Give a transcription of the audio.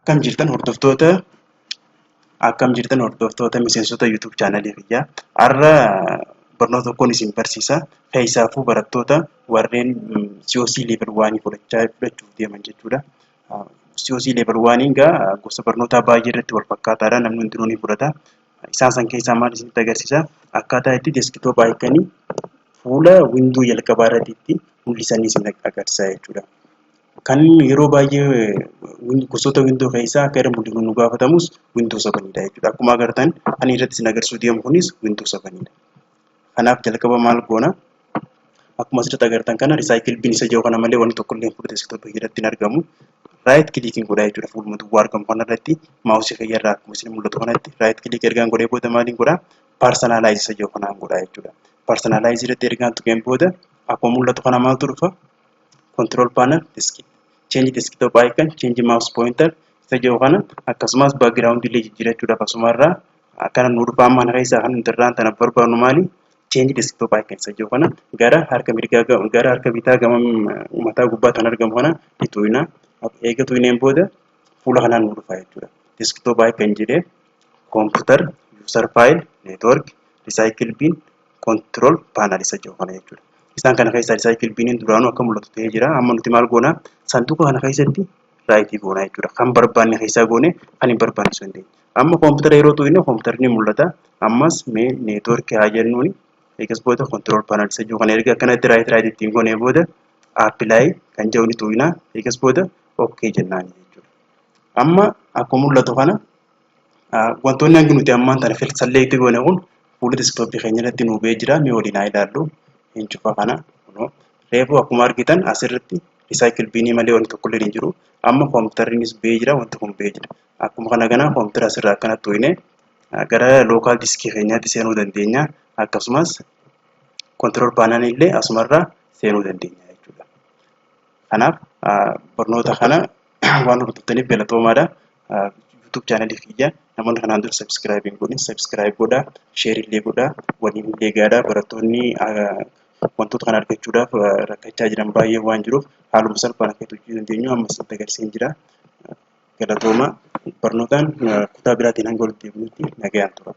Akkam jirtan hordoftoota miseensota YouTube chaanalii kiyyaa. Har'a barnoota tokkoon isin barsiisa. Keessaafuu barattoota warreen COC level 1 fudhachuuf deeman jechuudha. COC level 1 egaa gosa barnootaa baay'ee irratti wal fakkaataadha. Namni hundinuu ni fudhata. Isaan san keessaa maal isinitti agarsiisa? Akkaataa itti deeskitooppii hiikanii fuula windoo jalqabaa irratti mul'isanii isin agarsiisa jechuudha. Kan yeroo baay'ee gosoota windoo keessaa akka jedhamu nu gaafatamus windoo 7dha jechuudha. Akkuma agartan ani irratti isin agarsiisuu deemu kunis windoo 7dha. Kanaaf jalqaba maal goona? Akkuma asirratti agartan kana recycle bin isa jiru kana malee wanti tokko illee fuula deeskitooppii irratti hin argamu. Right click godhaa jechuudha. Fuuluma duwwaa argamu kanarratti maawusii fayyarraa akkuma isin mul'atu kanatti right click ergaan godhee booda maaliin godhaa? Personalize isa jiru kanaan godhaa jechuudha. Personalize irratti ergaan tuqeen booda akkuma mul'atu kana maaltu dhufa? Control panel desktop. Change desktop icon, change mouse pointer isa jiru kana akkasumas background illee jijjiirachuudhaaf asumarraa akkana nu dhufa amma kana keessaa kan irraan tana barbaadnu maali? Change desktop icon isa jiru kana gara harka mirgaa gara harka bitaa gama mataa gubbaa kan argamu kana ituina eega tuineen booda fuula kanaan nu dhufa jechuudha. Desktop icon jedhee computer user file network recycle bin control panel isa jiru kana jechuudha. Isaan kana keessaa recycle biniin duraanuu akka mul'atu ta'ee jira. Amma nuti maal goona? Sanduuqa kana keessatti raayitii goona jechuudha. Kan barbaanne keessaa goone kan hin barbaanne sun ta'e. Amma koompitara yeroo tu'inne koompiterri mul'ata. Ammas mee neetwoorkii haa jennuuni. Eegas booda control panel isa jiru kana erga akkanatti raayit ittiin goonee booda apply kan jedhu ni tu'ina. Eegas booda okay jennaan jechuudha. Amma akkuma mul'atu kana wantoonni hangi nuti ammaan tana select goone kun fuula desktooppii keenya irratti nu bu'ee jira. Mee waliin haa ilaallu. Inchufa kana reefu akkuma argitan asirratti recycle binii malee wanti tokko illee hin jiru. Amma koompiterriinis bu'ee jira, wanti kun bu'ee jira. Akkuma kana gana koompitera asirraa akkanatti tu'ine gara local diskii keenyaatti seenuu dandeenya. Akkasumas control panel illee asumarraa seenuu dandeenya jechuudha. Kanaaf barnoota kana waan hordoftaniif galatoomaadha. YouTube channel kiyya namoonni kanaan dura subscribe hin godhin subscribe godhaa, share illee godhaa, waliin illee gaadhaa. Barattoonni wantoota kana argachuudhaaf rakkachaa jiran baay'ee waan jiruuf haaluma salphaan akka hojjechuu dandeenyu ammas itti agarsiisan jira. Galatooma barnootaan kutaa biraatiin hanga walitti deebinutti nagayaan tura.